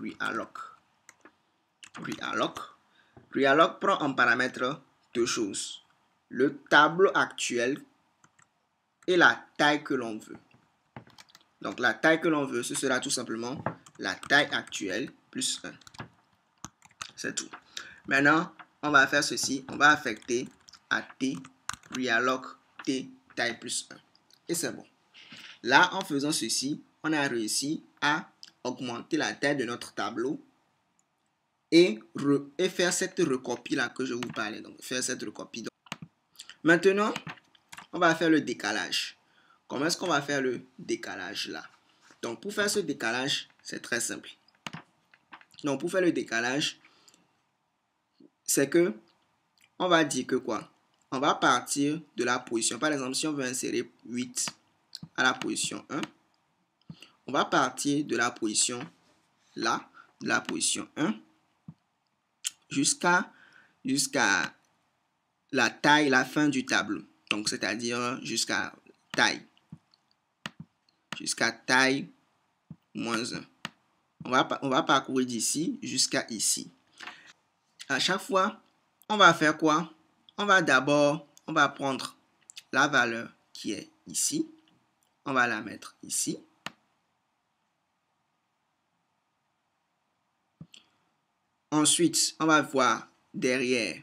realloc. Realloc prend en paramètre deux choses. Le tableau actuel et la taille que l'on veut. Donc la taille que l'on veut, ce sera tout simplement la taille actuelle plus 1. C'est tout. Maintenant, on va faire ceci. On va affecter à t realloc t taille plus 1. Et c'est bon. Là, en faisant ceci, on a réussi à augmenter la taille de notre tableau et faire cette recopie là que je vous parlais. Donc, faire cette recopie. Maintenant, on va faire le décalage. Comment est-ce qu'on va faire le décalage là? Donc, pour faire ce décalage, c'est très simple. Donc, pour faire le décalage, c'est que on va dire que quoi? On va partir de la position. Par exemple, si on veut insérer 8 à la position 1, on va partir de la position là, de la position 1, jusqu'à la taille, la fin du tableau. Donc, c'est-à-dire jusqu'à taille. Jusqu'à taille moins 1. On va parcourir d'ici jusqu'à ici. À chaque fois, on va faire quoi? On va prendre la valeur qui est ici. On va la mettre ici. Ensuite, on va voir derrière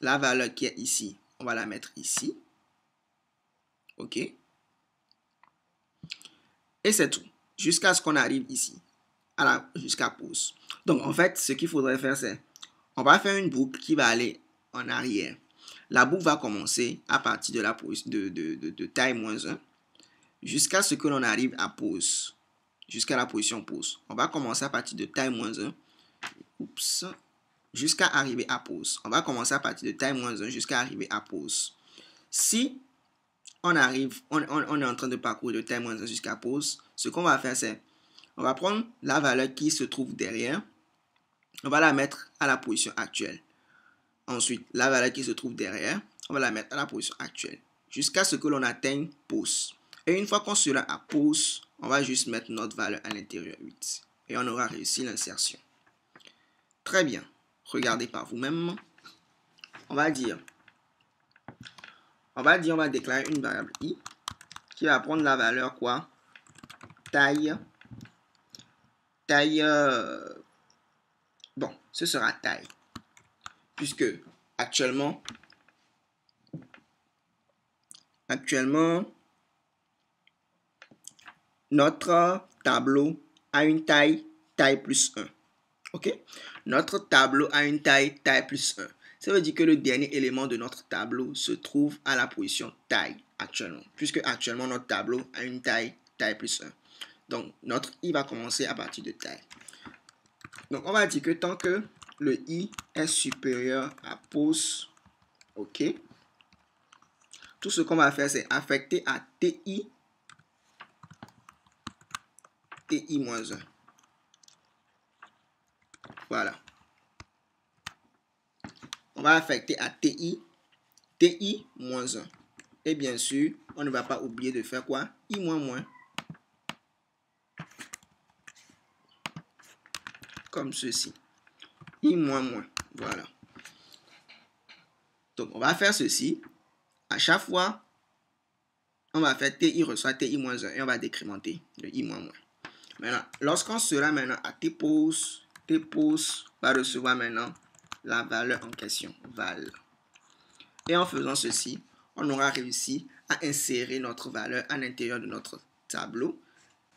la valeur qui est ici. On va la mettre ici. OK? Et c'est tout. Jusqu'à ce qu'on arrive ici. Jusqu'à pause. Donc, en fait, ce qu'il faudrait faire, c'est on va faire une boucle qui va aller en arrière. La boucle va commencer à partir de la de taille moins 1 jusqu'à ce que l'on arrive à pause. Jusqu'à la position pause. On va commencer à partir de taille moins 1. Oups. Jusqu'à arriver à pause. On va commencer à partir de taille moins 1 jusqu'à arriver à pause. Si on arrive, on est en train de parcourir de taille moins 1 jusqu'à pause, ce qu'on va faire, c'est on va prendre la valeur qui se trouve derrière. On va la mettre à la position actuelle. Ensuite, la valeur qui se trouve derrière, on va la mettre à la position actuelle. Jusqu'à ce que l'on atteigne pause. Et une fois qu'on sera à pause, on va juste mettre notre valeur à l'intérieur 8. Et on aura réussi l'insertion. Très bien. Regardez par vous-même. On va déclarer une variable i qui va prendre la valeur quoi? Taille. Bon, ce sera taille. Puisque actuellement, notre tableau a une taille plus 1. OK? Notre tableau a une taille plus 1. Ça veut dire que le dernier élément de notre tableau se trouve à la position taille actuellement. Puisque actuellement, notre tableau a une taille plus 1. Donc, notre i va commencer à partir de taille. Donc, on va dire que tant que le i est supérieur à pause, OK, tout ce qu'on va faire, c'est affecter à ti moins 1. Voilà. On va affecter à ti moins 1. Et bien sûr, on ne va pas oublier de faire quoi? I moins moins. Comme ceci. I moins moins. Voilà. Donc, on va faire ceci. À chaque fois, on va faire ti reçoit ti moins 1 et on va décrémenter le i moins moins. Maintenant, lorsqu'on sera maintenant à t pause va recevoir maintenant la valeur en question, val. Et en faisant ceci, on aura réussi à insérer notre valeur à l'intérieur de notre tableau.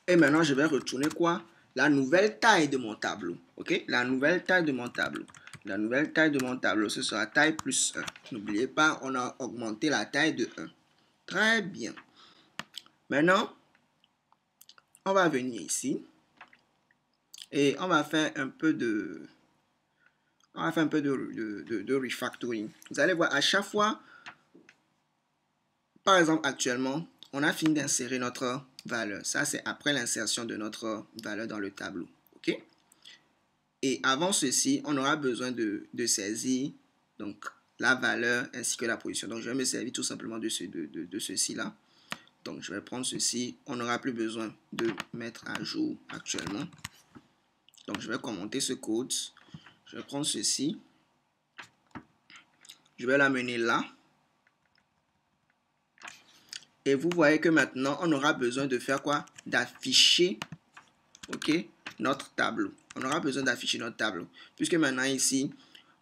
Et maintenant, je vais retourner quoi? La nouvelle taille de mon tableau. OK? La nouvelle taille de mon tableau. La nouvelle taille de mon tableau, ce sera taille plus 1. N'oubliez pas, on a augmenté la taille de 1. Très bien. Maintenant, on va venir ici. Et on va faire un peu de refactoring. Vous allez voir, à chaque fois, par exemple, actuellement, on a fini d'insérer notre valeur. Ça, c'est après l'insertion de notre valeur dans le tableau. OK? Et avant ceci, on aura besoin de saisir donc, la valeur ainsi que la position. Donc, je vais me servir tout simplement de ceci-là. Donc, je vais prendre ceci. On n'aura plus besoin de mettre à jour actuellement. Donc, je vais commenter ce code. Je vais prendre ceci. Je vais l'amener là. Et vous voyez que maintenant, on aura besoin de faire quoi? D'afficher, ok, notre tableau. On aura besoin d'afficher notre tableau. Puisque maintenant ici,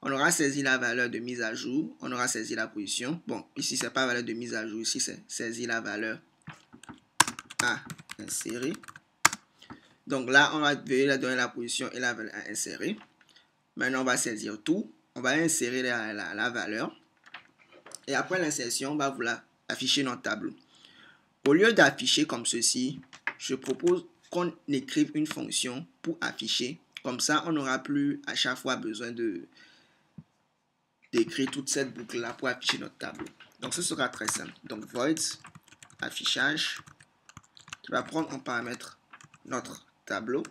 on aura saisi la valeur de mise à jour. On aura saisi la position. Bon, ici, ce n'est pas valeur de mise à jour. Ici, c'est saisi la valeur à insérer. Donc là, on va donner la position et la valeur à insérer. Maintenant, on va saisir tout. On va insérer la valeur. Et après l'insertion, on va vouloir afficher notre tableau. Au lieu d'afficher comme ceci, je propose qu'on écrive une fonction pour afficher. Comme ça, on n'aura plus à chaque fois besoin d'écrire toute cette boucle-là pour afficher notre tableau. Donc, ce sera très simple. Donc, void affichage qui va prendre en paramètre notre tableau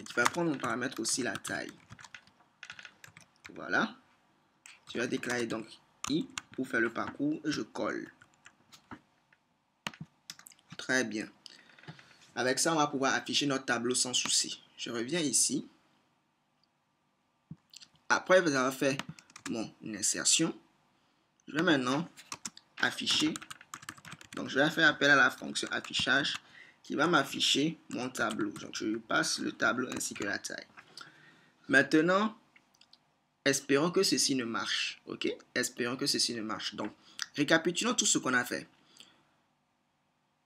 et qui va prendre en paramètre aussi la taille. Voilà. Je vais déclarer donc i pour faire le parcours et je colle. Très bien. Avec ça, on va pouvoir afficher notre tableau sans souci. Je reviens ici. Après avoir fait mon insertion, je vais maintenant afficher. Donc, je vais faire appel à la fonction affichage qui va m'afficher mon tableau. Donc, je lui passe le tableau ainsi que la taille. Maintenant, espérons que ceci ne marche. OK? Espérons que ceci ne marche. Donc, récapitulons tout ce qu'on a fait.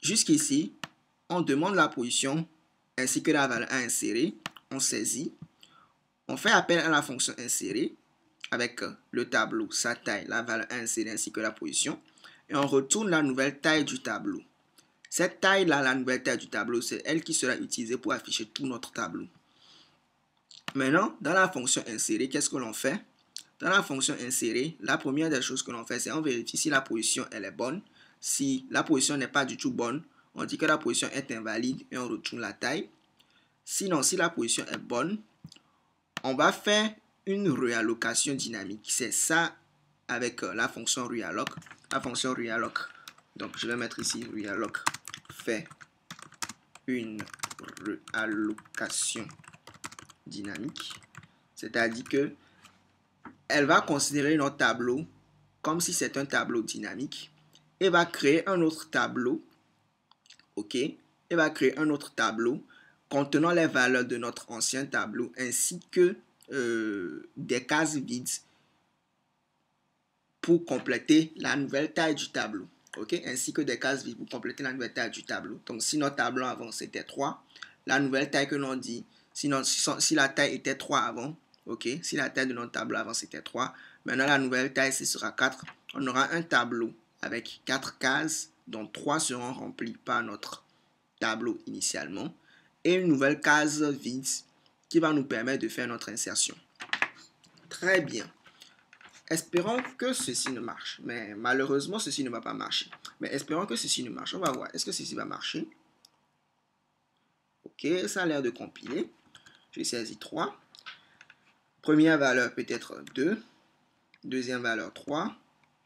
Jusqu'ici, on demande la position ainsi que la valeur à insérer. On saisit. On fait appel à la fonction insérer avec le tableau, sa taille, la valeur à insérer ainsi que la position. Et on retourne la nouvelle taille du tableau. Cette taille-là, la nouvelle taille du tableau, c'est elle qui sera utilisée pour afficher tout notre tableau. Maintenant, dans la fonction insérer, qu'est-ce que l'on fait? Dans la fonction insérer, la première des choses que l'on fait, c'est on vérifie si la position elle est bonne. Si la position n'est pas du tout bonne, on dit que la position est invalide et on retourne la taille. Sinon, si la position est bonne, on va faire une réallocation dynamique. C'est ça avec la fonction realloc. La fonction realloc. Donc, je vais mettre ici realloc fait une réallocation dynamique. C'est-à-dire que elle va considérer notre tableau comme si c'est un tableau dynamique et va créer un autre tableau. OK? Et va créer un autre tableau contenant les valeurs de notre ancien tableau ainsi que des cases vides pour compléter la nouvelle taille du tableau. OK? Ainsi que des cases vides pour compléter la nouvelle taille du tableau. Donc, si notre tableau avant c'était 3, la nouvelle taille que l'on dit, si la taille était 3 avant, OK? Si la taille de notre tableau avant c'était 3, maintenant la nouvelle taille ce sera 4. On aura un tableau avec 4 cases, dont 3 seront remplies par notre tableau initialement, et une nouvelle case vide qui va nous permettre de faire notre insertion. Très bien. Espérons que ceci ne marche. Mais malheureusement, ceci ne va pas marcher. Mais espérons que ceci ne marche. On va voir. Est-ce que ceci va marcher? OK, ça a l'air de compiler. J'ai saisi 3. Première valeur peut-être 2. Deuxième valeur 3.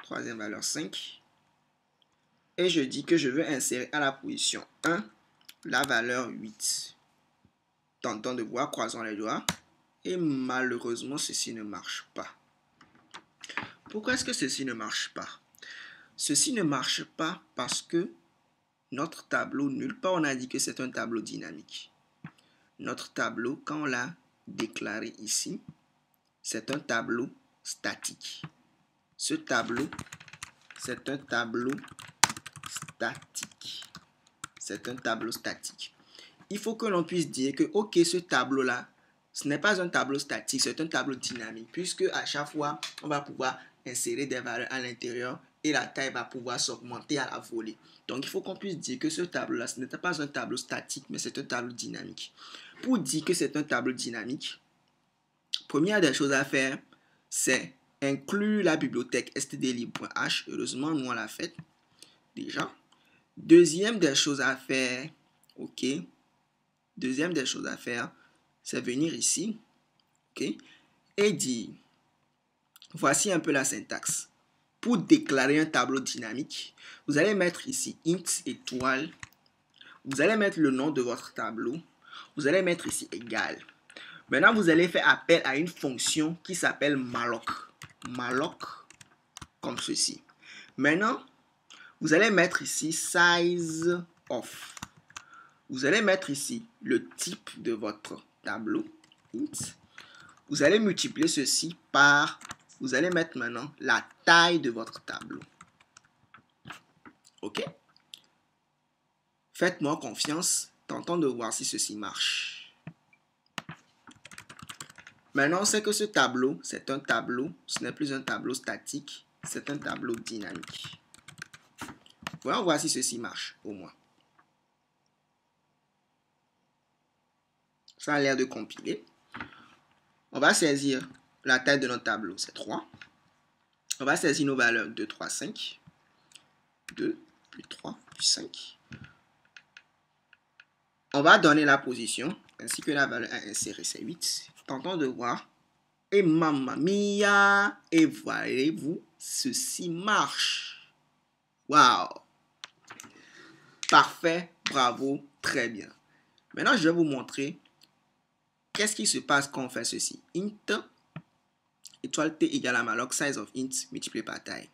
Troisième valeur 5. Et je dis que je veux insérer à la position 1 la valeur 8. Tentons de voir, croisons les doigts. Et malheureusement, ceci ne marche pas. Pourquoi est-ce que ceci ne marche pas? Ceci ne marche pas parce que notre tableau, nulle part on a dit que c'est un tableau dynamique. Notre tableau, quand on l'a déclaré ici, c'est un tableau statique. Ce tableau, c'est un tableau statique. C'est un tableau statique. Il faut que l'on puisse dire que, ok, ce tableau-là, ce n'est pas un tableau statique, c'est un tableau dynamique, puisque à chaque fois, on va pouvoir insérer des valeurs à l'intérieur et la taille va pouvoir s'augmenter à la volée. Donc, il faut qu'on puisse dire que ce tableau-là, ce n'était pas un tableau statique, mais c'est un tableau dynamique. Pour dire que c'est un tableau dynamique, première des choses à faire, c'est inclure la bibliothèque stdlib.h. Heureusement, nous, on l'a fait déjà. Deuxième des choses à faire, ok. Deuxième des choses à faire, c'est venir ici, ok, et dire, voici un peu la syntaxe. Pour déclarer un tableau dynamique, vous allez mettre ici int étoile, vous allez mettre le nom de votre tableau, vous allez mettre ici égal. Maintenant, vous allez faire appel à une fonction qui s'appelle malloc. Malloc, comme ceci. Maintenant, vous allez mettre ici size of. Vous allez mettre ici le type de votre tableau. Int. Vous allez multiplier ceci par, vous allez mettre maintenant la taille de votre tableau. OK? Faites-moi confiance, tentons de voir si ceci marche. Maintenant, c'est que ce tableau, c'est un tableau, ce n'est plus un tableau statique, c'est un tableau dynamique. Voyons voir si ceci marche, au moins. Ça a l'air de compiler. On va saisir la taille de notre tableau, c'est 3. On va saisir nos valeurs 2, 3, 5. 2, puis 3, puis 5. On va donner la position, ainsi que la valeur à insérer, c'est 8. Tentons de voir. Et mamma mia! Et voyez-vous, ceci marche. Waouh! Parfait, bravo, très bien. Maintenant, je vais vous montrer qu'est-ce qui se passe quand on fait ceci. Int, étoile t égale à malloc, size of int multiplié par taille.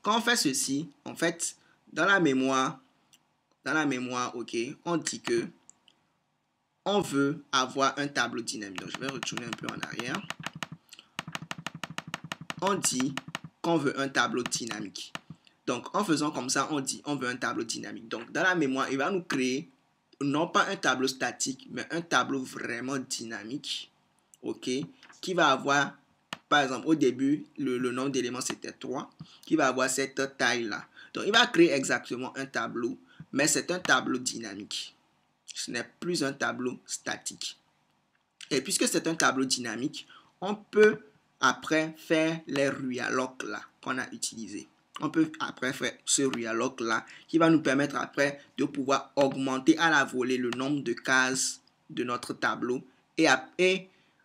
Quand on fait ceci, en fait, dans la mémoire, ok, on dit que on veut avoir un tableau dynamique. Donc, je vais retourner un peu en arrière. On dit qu'on veut un tableau dynamique. Donc, en faisant comme ça, on dit on veut un tableau dynamique. Donc, dans la mémoire, il va nous créer non pas un tableau statique, mais un tableau vraiment dynamique, ok, qui va avoir, par exemple, au début, le nombre d'éléments, c'était 3, qui va avoir cette taille-là. Donc, il va créer exactement un tableau, mais c'est un tableau dynamique. Ce n'est plus un tableau statique. Et puisque c'est un tableau dynamique, on peut après faire les reallocs là qu'on a utilisés. On peut après faire ce realloc là qui va nous permettre après de pouvoir augmenter à la volée le nombre de cases de notre tableau. Et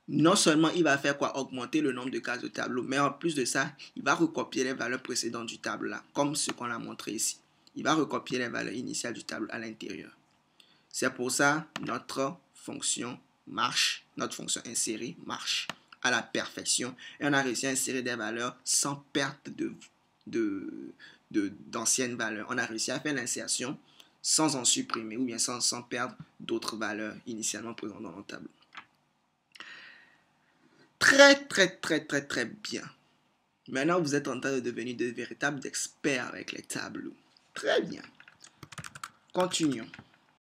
non seulement il va faire quoi, augmenter le nombre de cases de tableau, mais en plus de ça, il va recopier les valeurs précédentes du tableau là, comme ce qu'on a montré ici. Il va recopier les valeurs initiales du tableau à l'intérieur. C'est pour ça notre fonction marche, notre fonction insérer marche à la perfection. Et on a réussi à insérer des valeurs sans perte d'anciennes valeurs. On a réussi à faire l'insertion sans en supprimer ou bien sans perdre d'autres valeurs initialement présentes dans notre tableau. Très bien. Maintenant, vous êtes en train de devenir de véritables experts avec les tableaux. Très bien. Continuons.